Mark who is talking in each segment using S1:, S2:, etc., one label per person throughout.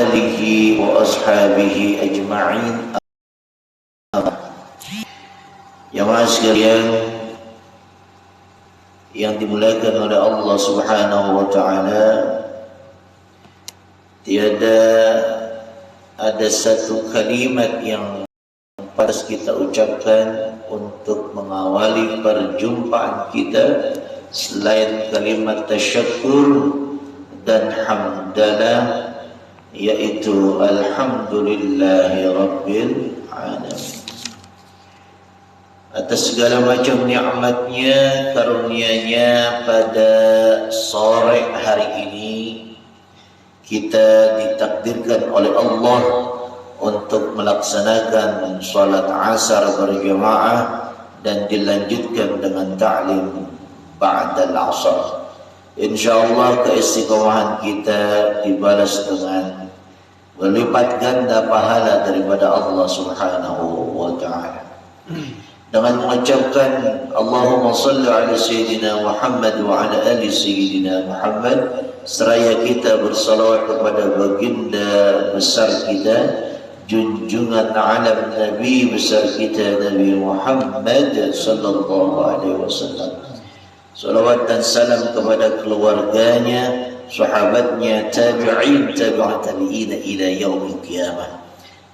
S1: آله وأصحابه أجمعين. Jamaah sekalian yang dimuliakan oleh Allah Subhanahu wa taala, tiada ada satu kalimat yang pantas kita ucapkan untuk mengawali perjumpaan kita selain kalimat tasyakkur dan hamdalah, yaitu alhamdulillahi rabbil alamin. Atas segala macam nikmatnya, karunia-Nya, pada sore hari ini kita ditakdirkan oleh Allah untuk melaksanakan salat asar berjamaah dan dilanjutkan dengan ta'lim ba'dal asar. InsyaAllah keistiqomahan kita dibalas dengan berlipat ganda pahala daripada Allah Subhanahu wa ta'ala. Dengan mengucapkan Allahumma salli ala Sayyidina Muhammad wa ala ali Sayyidina Muhammad, seraya kita bersalawat kepada baginda besar kita, junjungan alam Nabi besar kita, Nabi Muhammad sallallahu alaihi wasallam. Salawat dan salam kepada keluarganya, sahabatnya, tabi'in, tabi'at tabi'in ila yaumil qiyamah.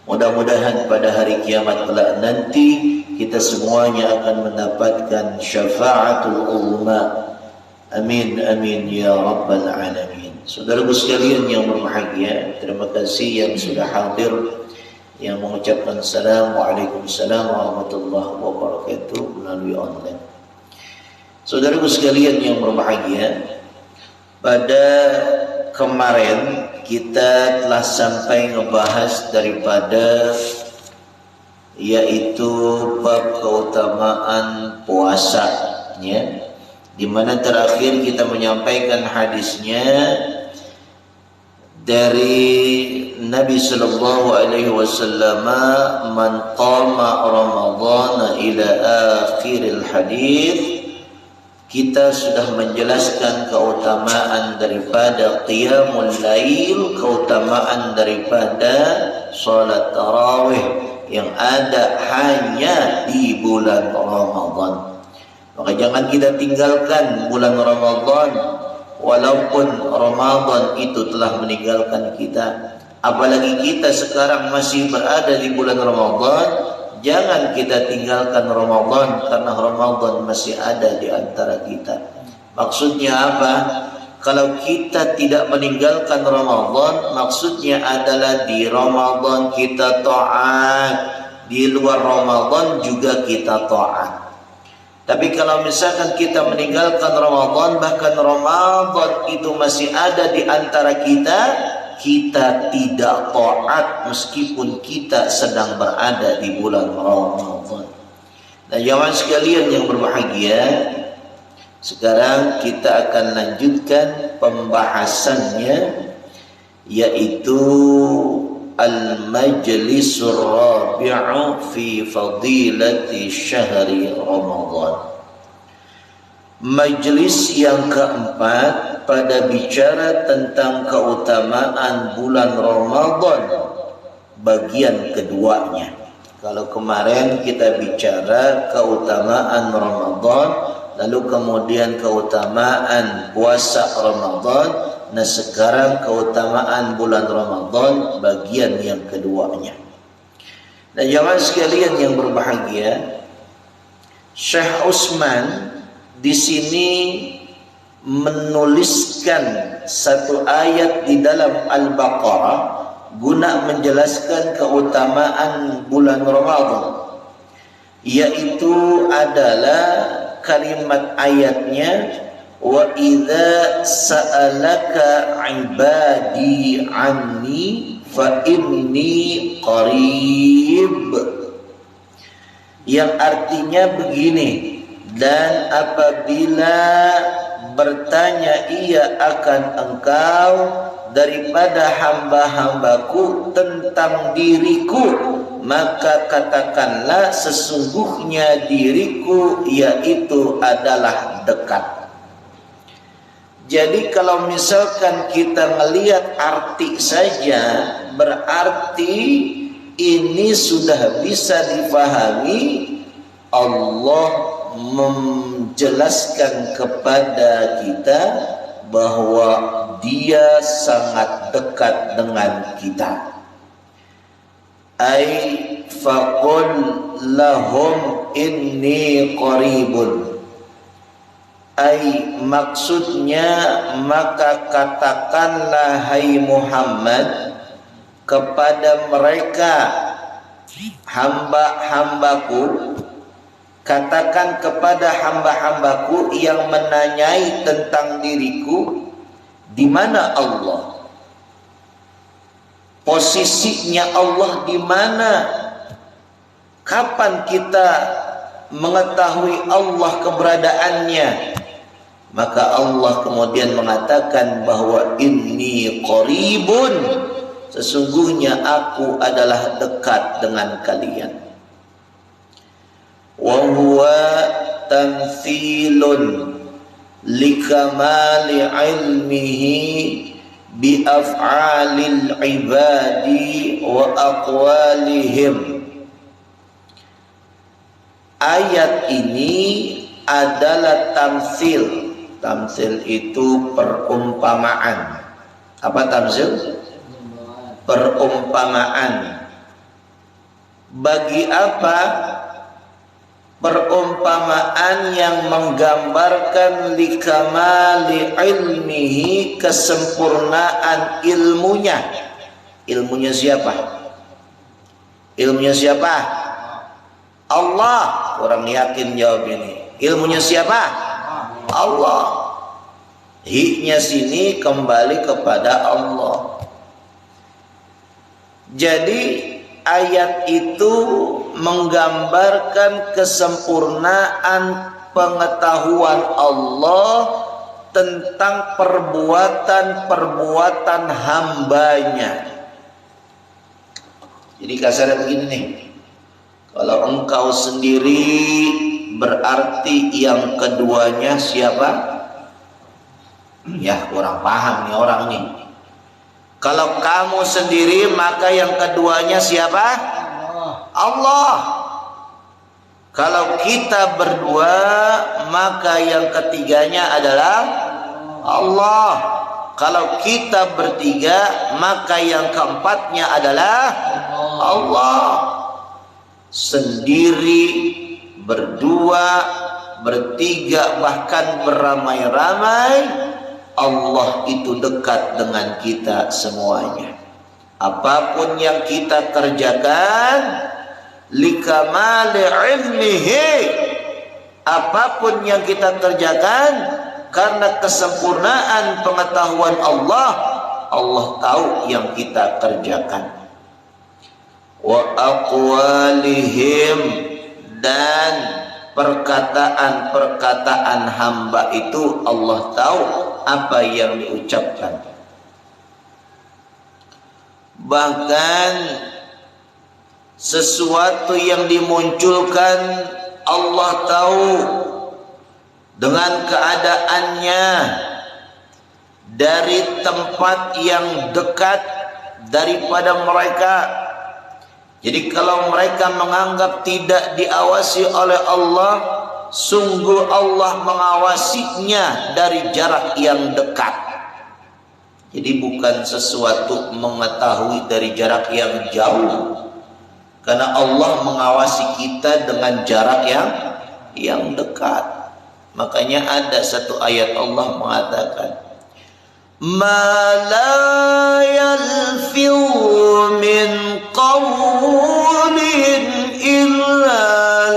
S1: Mudah-mudahan pada hari kiamat kelak nanti kita semuanya akan mendapatkan syafa'atul uzma. Amin amin ya rabbal alamin. Saudaraku sekalian yang berbahagia, terima kasih yang sudah hadir, yang mengucapkan assalamualaikum warahmatullahi wabarakatuh melalui online. Saudaraku sekalian yang berbahagia, pada kemarin kita telah sampai ngebahas daripada yaitu bab keutamaan puasa, ya, di mana terakhir kita menyampaikan hadisnya dari Nabi sallallahu alaihi wasallam, man qama ramadhana ila akhiril hadis. Kita sudah menjelaskan keutamaan daripada qiyamul lail, keutamaan daripada salat tarawih yang ada hanya di bulan Ramadan. Maka jangan kita tinggalkan bulan Ramadan, walaupun Ramadan itu telah meninggalkan kita. Apalagi kita sekarang masih berada di bulan Ramadan, jangan kita tinggalkan Ramadan, karena Ramadan masih ada di antara kita. Maksudnya apa? Kalau kita tidak meninggalkan Ramadan, maksudnya adalah di Ramadan kita taat, di luar Ramadan juga kita taat. Tapi kalau misalkan kita meninggalkan Ramadan, bahkan Ramadan itu masih ada di antara kita, kita tidak taat meskipun kita sedang berada di bulan Ramadan. Nah, jamaah sekalian yang berbahagia, sekarang kita akan lanjutkan pembahasannya, yaitu al-majlisur rabi'u fi fadilati syahri Ramadan. Majlis yang keempat pada bicara tentang keutamaan bulan Ramadan, bagian keduanya. Kalau kemarin kita bicara keutamaan Ramadan, lalu kemudian keutamaan puasa Ramadan, nah sekarang keutamaan bulan Ramadan bagian yang keduanya. Nah, jamaah sekalian yang berbahagia, Syekh Utsman di sini menuliskan satu ayat di dalam Al-Baqarah guna menjelaskan keutamaan bulan Ramadan, yaitu adalah kalimat ayatnya, wa idza sa'alaka ibadi anni fa inni qarib, yang artinya begini, dan apabila bertanya ia akan engkau daripada hamba-hambaku tentang diriku, maka katakanlah sesungguhnya diriku yaitu adalah dekat. Jadi kalau misalkan kita ngelihat arti saja, berarti ini sudah bisa difahami. Allah menjelaskan kepada kita bahwa Dia sangat dekat dengan kita. Ai faqul lahum inni qaribun. Ai maksudnya, maka katakanlah hai Muhammad kepada mereka hamba-hambaku, katakan kepada hamba-hambaku yang menanyai tentang diriku, di mana Allah? Posisinya Allah di mana? Kapan kita mengetahui Allah keberadaannya? Maka Allah kemudian mengatakan bahwa inni qaribun, sesungguhnya aku adalah dekat dengan kalian. Wa huwa tamthilun likamali ilmihi bi af'alil ibadi wa aqwalihim. Ayat ini adalah tamsil. Tamsil itu perumpamaan. Apa tamsil? Perumpamaan. Bagi apa? Perumpamaan yang menggambarkan likamali ilmihi, kesempurnaan ilmunya. Ilmunya siapa? Ilmunya siapa? Allah. Orang yakin jawab ini. Ilmunya siapa? Allah. Hi-nya sini kembali kepada Allah. Jadi ayat itu menggambarkan kesempurnaan pengetahuan Allah tentang perbuatan-perbuatan hambanya. Jadi kasarnya begini nih, kalau engkau sendiri berarti yang keduanya siapa? Ya kurang paham nih orang nih. Kalau kamu sendiri maka yang keduanya siapa? Allah. Kalau kita berdua maka yang ketiganya adalah Allah. Kalau kita bertiga maka yang keempatnya adalah Allah. Sendiri, berdua, bertiga, bahkan beramai-ramai, Allah itu dekat dengan kita semuanya. Apapun yang kita kerjakan, likamali ilmihi, apapun yang kita kerjakan karena kesempurnaan pengetahuan Allah, Allah tahu yang kita kerjakan. Wa aqwalihim, dan perkataan-perkataan hamba itu Allah tahu apa yang diucapkan. Bahkan sesuatu yang dimunculkan Allah tahu dengan keadaannya dari tempat yang dekat daripada mereka. Jadi kalau mereka menganggap tidak diawasi oleh Allah, sungguh Allah mengawasinya dari jarak yang dekat. Jadi bukan sesuatu mengetahui dari jarak yang jauh, karena Allah mengawasi kita dengan jarak yang dekat. Makanya ada satu ayat Allah mengatakan, ma la yalfizu min qawlin illa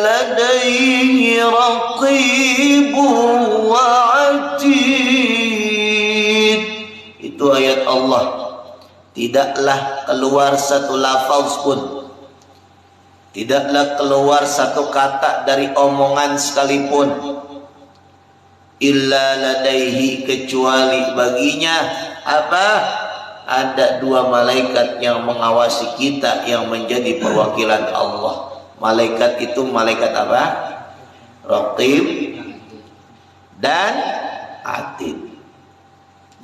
S1: ladayhi raqibun wa atid. Itu ayat Allah. Tidaklah keluar satu lafaz pun, tidaklah keluar satu kata dari omongan sekalipun, illa ladaihi, kecuali baginya apa? Ada dua malaikat yang mengawasi kita, yang menjadi perwakilan Allah. Malaikat itu malaikat apa? Raqib dan atid.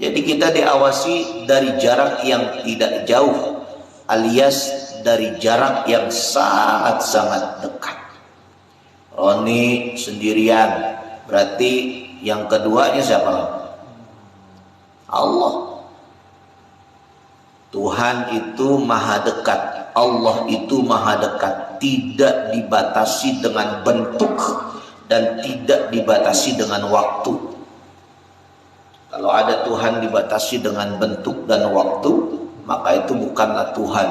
S1: Jadi kita diawasi dari jarak yang tidak jauh, alias dari jarak yang sangat-sangat dekat. Roni sendirian, berarti yang keduanya siapa? Allah. Tuhan itu maha dekat, Allah itu maha dekat, tidak dibatasi dengan bentuk dan tidak dibatasi dengan waktu. Kalau ada Tuhan dibatasi dengan bentuk dan waktu, maka itu bukanlah Tuhan.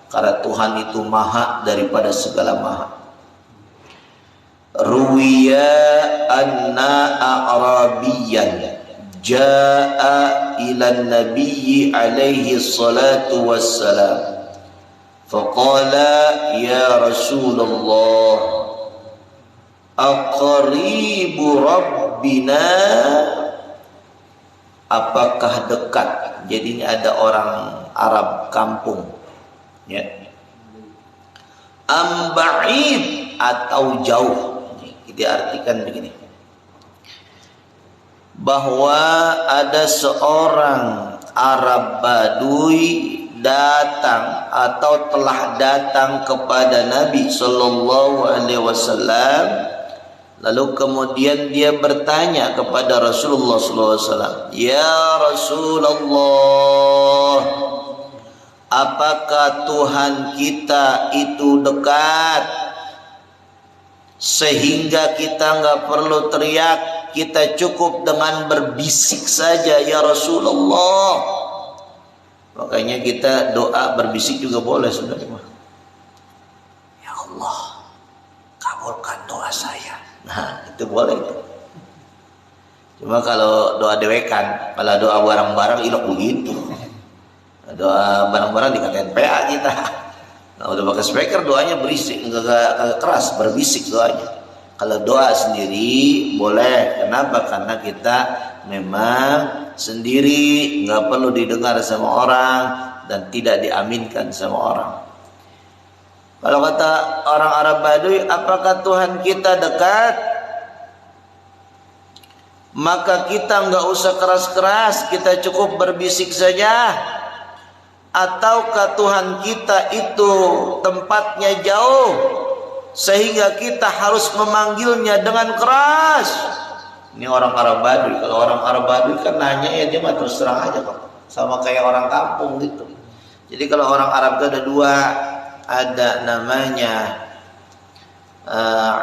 S1: Karena Tuhan itu maha daripada segala maha. Ruwiya anna a'rabiyan ja'a ila nabiyyi alaihi salatu wassalam. Faqala ya Rasulullah, aqribu rabbina, apakah dekat? Jadi ini ada orang Arab kampung, ya. Amba'id atau jauh. Diartikan begini, bahwa ada seorang Arab Badui datang atau telah datang kepada Nabi Sallallahu Alaihi Wasallam. Lalu kemudian dia bertanya kepada Rasulullah SAW, ya Rasulullah, apakah Tuhan kita itu dekat sehingga kita nggak perlu teriak, kita cukup dengan berbisik saja ya Rasulullah? Makanya kita doa berbisik juga boleh sebenarnya. Ya Allah, kabulkan doa saya. Nah, itu boleh itu. Cuma kalau doa dewekan, kalau doa bareng-bareng ilok begitu. Doa bareng-bareng dikatain PA kita. Nah, udah pakai speaker doanya berisik, enggak keras, berbisik doanya. Kalau doa sendiri boleh. Kenapa? Karena kita memang sendiri, nggak perlu didengar sama orang dan tidak diaminkan sama orang. Kalau kata orang Arab Baduy, apakah Tuhan kita dekat? Maka kita nggak usah keras-keras, kita cukup berbisik saja. Ataukah Tuhan kita itu tempatnya jauh sehingga kita harus memanggilnya dengan keras? Ini orang Arab Baduy. Kalau orang Arab Baduy kan nanya ya dia mah terus terang aja kok, sama kayak orang kampung gitu. Jadi kalau orang Arab itu ada dua, ada namanya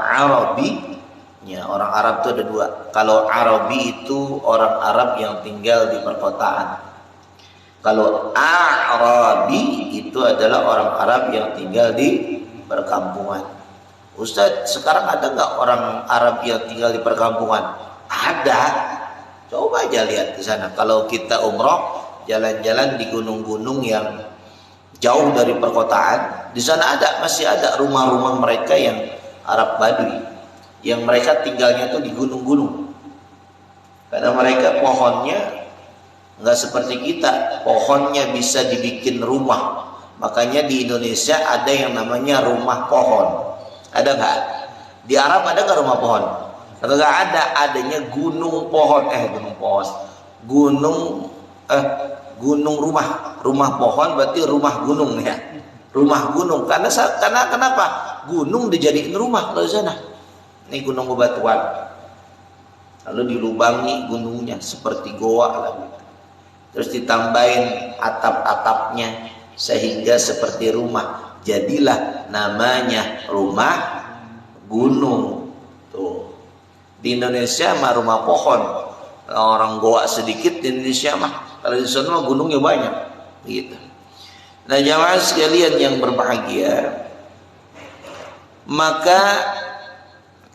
S1: Arabi. Ya, orang Arab itu ada dua. Kalau Arabi itu orang Arab yang tinggal di perkotaan. Kalau Arabi itu adalah orang Arab yang tinggal di perkampungan. Ustaz, sekarang ada nggak orang Arab yang tinggal di perkampungan? Ada. Coba aja lihat di sana. Kalau kita umroh, jalan-jalan di gunung-gunung yang jauh dari perkotaan, di sana masih ada rumah-rumah mereka yang Arab Baduy, yang mereka tinggalnya tuh di gunung-gunung. Karena mereka pohonnya nggak seperti kita, pohonnya bisa dibikin rumah. Makanya di Indonesia ada yang namanya rumah pohon. Ada nggak? Di Arab ada nggak rumah pohon? Nggak ada, adanya gunung pohon. Gunung rumah pohon berarti rumah gunung ya. Rumah gunung karena kenapa? Gunung dijadiin rumah kalau di sana. Ini gunung bebatuan. Lalu dilubangi gunungnya seperti goa lah gitu. Terus ditambahin atap-atapnya sehingga seperti rumah. Jadilah namanya rumah gunung. Tuh. Di Indonesia mah rumah pohon. Orang goa sedikit di Indonesia mah. Kalau di sana mah gunungnya banyak. Gitu. Nah, jamaah sekalian yang berbahagia, maka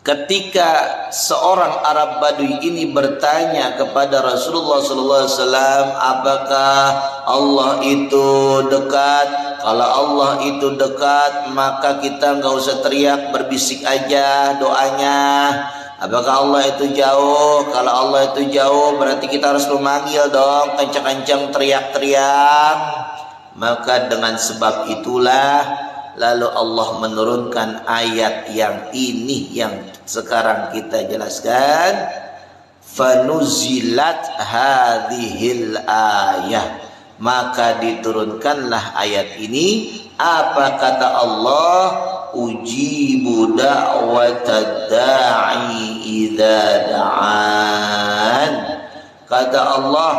S1: ketika seorang Arab Baduy ini bertanya kepada Rasulullah SAW, apakah Allah itu dekat? Kalau Allah itu dekat, maka kita nggak usah teriak, berbisik aja doanya. Apakah Allah itu jauh? Kalau Allah itu jauh, berarti kita harus memanggil dong, kencang-kencang teriak-teriak. Maka dengan sebab itulah lalu Allah menurunkan ayat yang ini yang sekarang kita jelaskan. fanuzilat hadhil ayah, maka diturunkanlah ayat ini. Apa kata Allah? Ujibu da'watad da'i idza da'an. Kata Allah,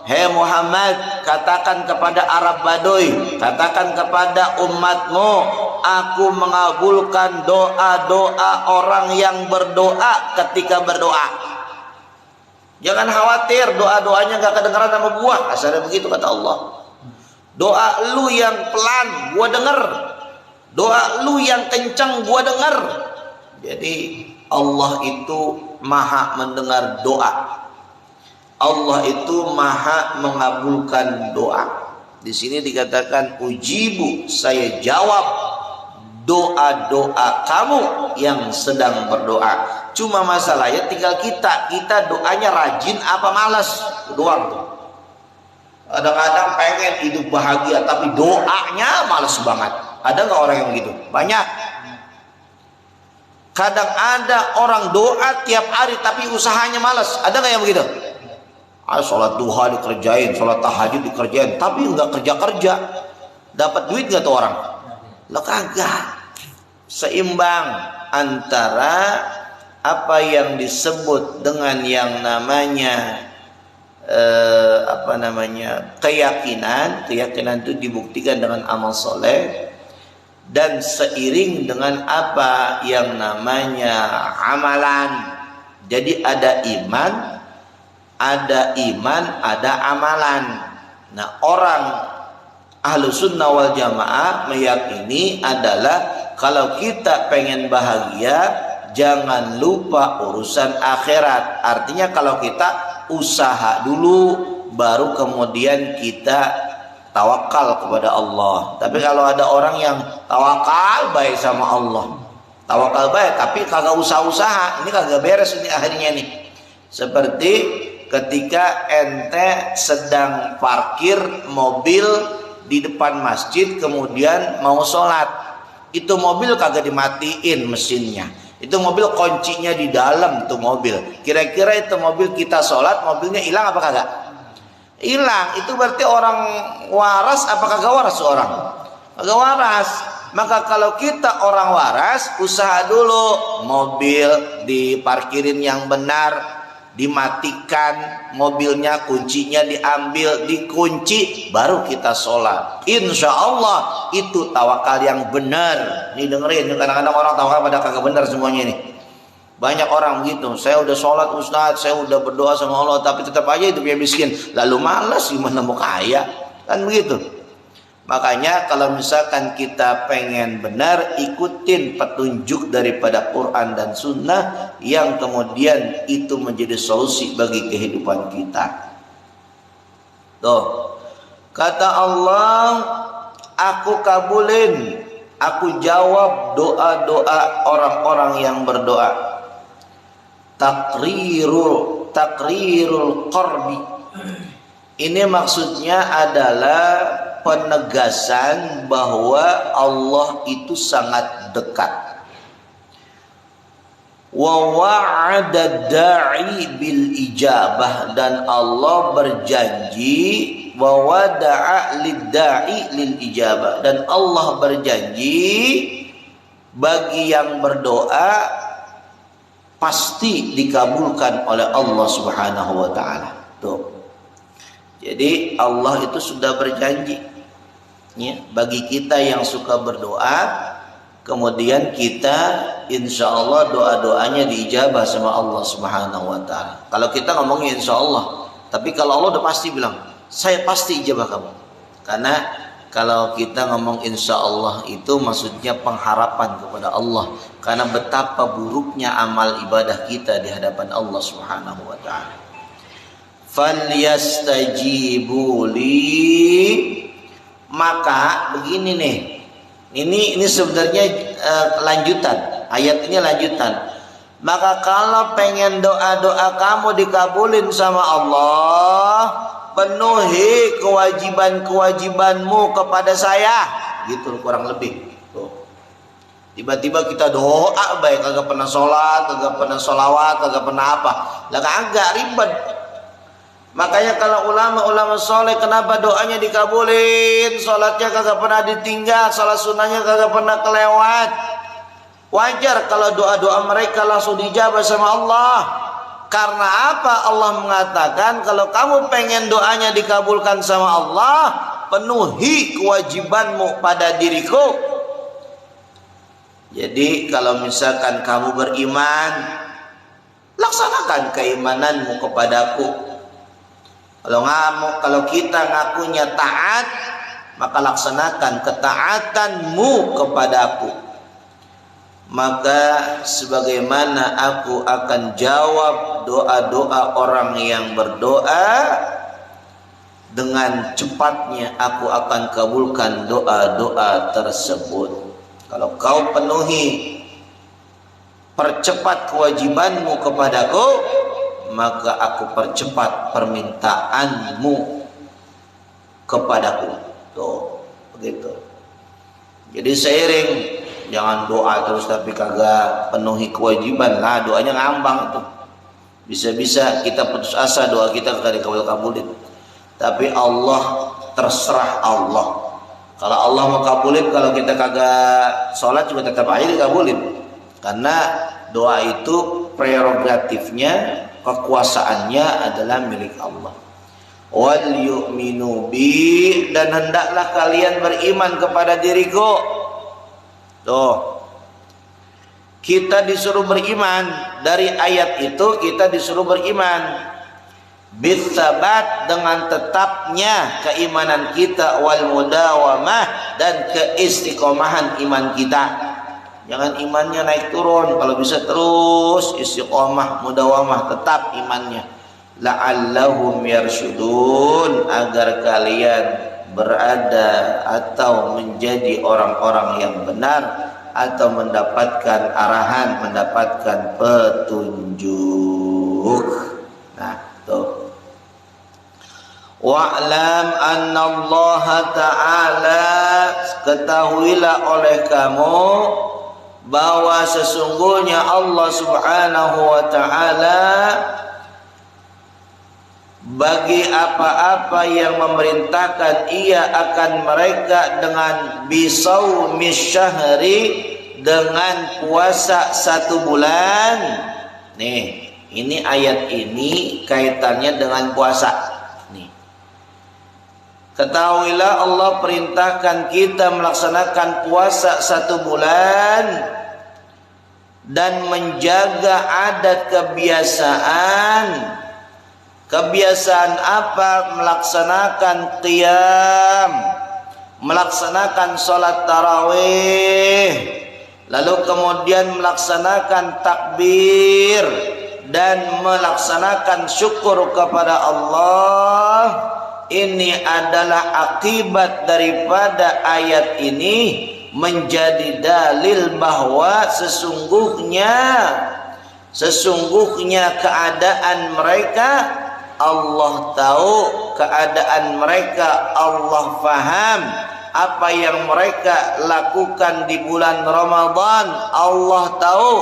S1: hei Muhammad, katakan kepada Arab Baduy, katakan kepada umatmu, aku mengabulkan doa-doa orang yang berdoa ketika berdoa. Jangan khawatir doa-doanya gak kedengaran sama gua. Asalnya begitu kata Allah. Doa lu yang pelan gua denger, doa lu yang kencang gua denger. Jadi Allah itu maha mendengar doa. Allah itu maha mengabulkan doa. Di sini dikatakan ujibu, saya jawab doa-doa kamu yang sedang berdoa. Cuma masalahnya tinggal kita doanya rajin apa malas doang tuh. Kadang-kadang pengen hidup bahagia tapi doanya malas banget. Ada nggak orang yang begitu? Banyak. Kadang ada orang doa tiap hari tapi usahanya malas. Ada nggak yang begitu? Sholat duha dikerjain, sholat tahajud dikerjain, tapi nggak kerja-kerja. Dapat duit nggak tuh orang? Lah kagak. Seimbang antara apa yang disebut dengan yang namanya keyakinan itu dibuktikan dengan amal soleh, dan seiring dengan apa yang namanya amalan. Jadi ada iman, ada amalan. Nah, orang ahlu sunnah wal jamaah meyakini adalah kalau kita pengen bahagia, jangan lupa urusan akhirat. Artinya kalau kita usaha dulu, baru kemudian kita tawakal kepada Allah. Tapi kalau ada orang yang tawakal baik sama Allah, tawakal baik tapi kagak usaha-usaha, ini kagak beres ini akhirnya nih. Seperti ketika ente sedang parkir mobil di depan masjid, kemudian mau sholat, itu mobil kagak dimatiin mesinnya, itu mobil kuncinya di dalam tuh mobil. Kira-kira itu mobil kita sholat, mobilnya hilang apa kagak? Hilang. Itu berarti orang waras apa kagak waras orang? Kagak waras. Maka kalau kita orang waras, usaha dulu mobil diparkirin yang benar, dimatikan mobilnya, kuncinya diambil, dikunci, baru kita sholat. Insya Allah itu tawakal yang benar. Nih dengerin, kadang-kadang orang tawakal pada kagak benar semuanya nih. Banyak orang begitu, saya udah sholat Ustaz, saya udah berdoa sama Allah, tapi tetap aja hidupnya miskin. Lalu malas, gimana mau kaya? Kan begitu. Makanya kalau misalkan kita pengen benar, ikutin petunjuk daripada Quran dan Sunnah yang kemudian itu menjadi solusi bagi kehidupan kita. Tuh, kata Allah, aku kabulin, aku jawab doa-doa orang-orang yang berdoa. Takrirul qarbi. Ini maksudnya adalah penegasan bahwa Allah itu sangat dekat. Wa wa'ada da'i bil ijabah, dan Allah berjanji, wa wada'a lid da'i lil ijabah, dan Allah berjanji bagi yang berdoa pasti dikabulkan oleh Allah Subhanahu wa taala. Tuh. Jadi Allah itu sudah berjanji ya, bagi kita yang suka berdoa, kemudian kita insya Allah doa-doanya diijabah sama Allah Subhanahu wa ta'ala. Kalau kita ngomongin insya Allah, tapi kalau Allah udah pasti bilang saya pasti ijabah kamu. Karena kalau kita ngomong insya Allah itu maksudnya pengharapan kepada Allah, karena betapa buruknya amal ibadah kita di hadapan Allah Subhanahu wa ta'ala. Falyastajibu li, maka begini nih, ini sebenarnya lanjutan ayat ini, lanjutan. Maka kalau pengen doa-doa kamu dikabulin sama Allah, penuhi kewajiban-kewajibanmu kepada saya, gitu kurang lebih. Tuh. Tiba-tiba kita doa baik, kagak pernah sholat, kagak pernah sholawat, kagak pernah apa. Lah kagak, ribet. Makanya kalau ulama-ulama soleh kenapa doanya dikabulin, sholatnya kagak pernah ditinggal, sholat sunnahnya kagak pernah kelewat. Wajar kalau doa-doa mereka langsung dijabah sama Allah. Karena apa? Allah mengatakan kalau kamu pengen doanya dikabulkan sama Allah, penuhi kewajibanmu pada diriku. Jadi kalau misalkan kamu beriman, laksanakan keimananmu kepadaku. Kalau kita ngakunya taat, maka laksanakan ketaatanmu kepadaku. Maka sebagaimana aku akan jawab doa-doa orang yang berdoa, dengan cepatnya aku akan kabulkan doa-doa tersebut. Kalau kau penuhi, percepat kewajibanmu kepadaku, maka aku percepat permintaanmu kepadaku. Tuh, begitu. Jadi seiring, jangan doa terus tapi kagak penuhi kewajiban. Nah, doanya ngambang itu. Bisa-bisa kita putus asa, doa kita kagak dikabul-kabulin. Tapi Allah, terserah Allah. Kalau Allah mau kabulin, kalau kita kagak sholat juga tetap aja dikabulin. Karena doa itu prerogatifnya, kekuasaannya adalah milik Allah. Wal yu'minu bi, dan hendaklah kalian beriman kepada diriku. Tuh, kita disuruh beriman. Dari ayat itu kita disuruh beriman bisabat, dengan tetapnya keimanan kita, wal mudawamah, dan keistiqomahan iman kita. Jangan imannya naik turun, kalau bisa terus istiqomah, mudawamah, tetap imannya. La'allahum yarsyudun, agar kalian berada atau menjadi orang-orang yang benar, atau mendapatkan arahan, mendapatkan petunjuk. Nah, tuh. Wa'lam anna Allah Ta'ala, ketahuilah oleh kamu bahwa sesungguhnya Allah Subhanahu wa Ta'ala bagi apa-apa yang memerintahkan ia akan mereka dengan bisaumis syahri, dengan puasa 1 bulan. Nih, ini ayat ini kaitannya dengan puasa. Nih, ketahuilah Allah perintahkan kita melaksanakan puasa 1 bulan dan menjaga adat kebiasaan. Kebiasaan apa? Melaksanakan qiyam, melaksanakan sholat tarawih, lalu kemudian melaksanakan takbir, dan melaksanakan syukur kepada Allah. Ini adalah akibat daripada ayat ini, menjadi dalil bahwa sesungguhnya keadaan mereka Allah tahu, keadaan mereka Allah faham. Apa yang mereka lakukan di bulan Ramadan Allah tahu.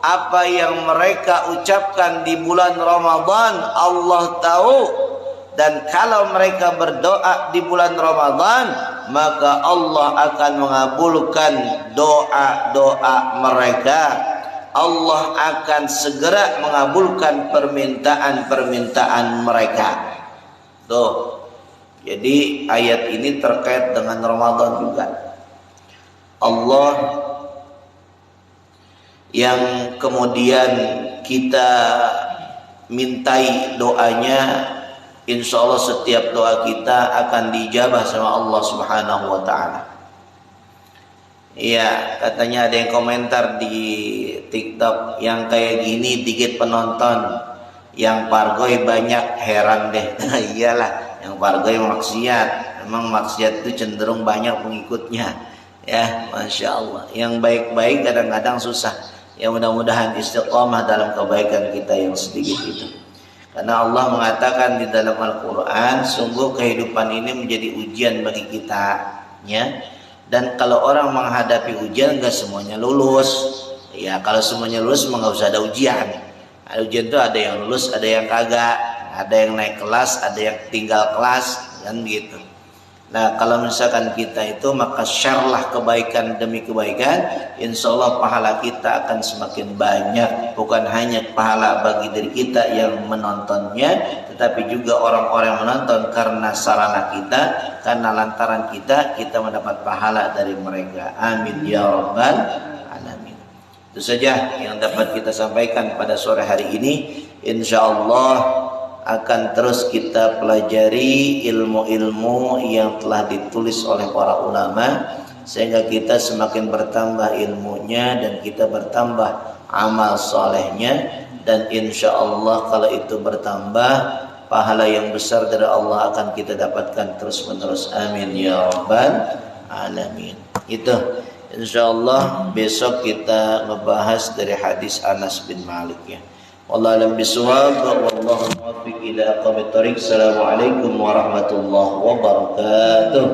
S1: Apa yang mereka ucapkan di bulan Ramadan Allah tahu. Dan kalau mereka berdoa di bulan Ramadan, maka Allah akan mengabulkan doa-doa mereka. Allah akan segera mengabulkan permintaan-permintaan mereka. Tuh. Jadi ayat ini terkait dengan Ramadan juga. Allah yang kemudian kita mintai doanya, insya Allah setiap doa kita akan dijabah sama Allah Subhanahu wa Ta'ala. Iya, katanya ada yang komentar di TikTok, yang kayak gini dikit penonton, yang pargoy banyak, heran deh. Iyalah, yang pargoy maksiat, memang maksiat itu cenderung banyak pengikutnya. Ya, Masya Allah. Yang baik-baik kadang-kadang susah. Ya, mudah-mudahan istiqomah dalam kebaikan kita yang sedikit itu. Karena Allah mengatakan di dalam Al-Quran, sungguh kehidupan ini menjadi ujian bagi kita, ya. Dan kalau orang menghadapi ujian nggak semuanya lulus. Ya kalau semuanya lulus nggak usah ada ujian. Ujian itu ada yang lulus, ada yang kagak, ada yang naik kelas, ada yang tinggal kelas, kan gitu. Nah kalau misalkan kita itu maka share-lah kebaikan demi kebaikan, insya Allah pahala kita akan semakin banyak. Bukan hanya pahala bagi diri kita yang menontonnya, tetapi juga orang-orang yang menonton karena sarana kita, karena lantaran kita mendapat pahala dari mereka. Amin ya rabbal alamin. Itu saja yang dapat kita sampaikan pada sore hari ini. Insya Allah akan terus kita pelajari ilmu-ilmu yang telah ditulis oleh para ulama, sehingga kita semakin bertambah ilmunya dan kita bertambah amal solehnya. Dan insya Allah kalau itu bertambah, pahala yang besar dari Allah akan kita dapatkan terus menerus. Amin ya rabbal alamin. Itu insya Allah besok kita ngebahas dari hadis Anas bin Malik ya. Wallahu a'lam bishawab, wallahu muwaffiq ila aqwamit thoriq. Assalamualaikum warahmatullahi wabarakatuh.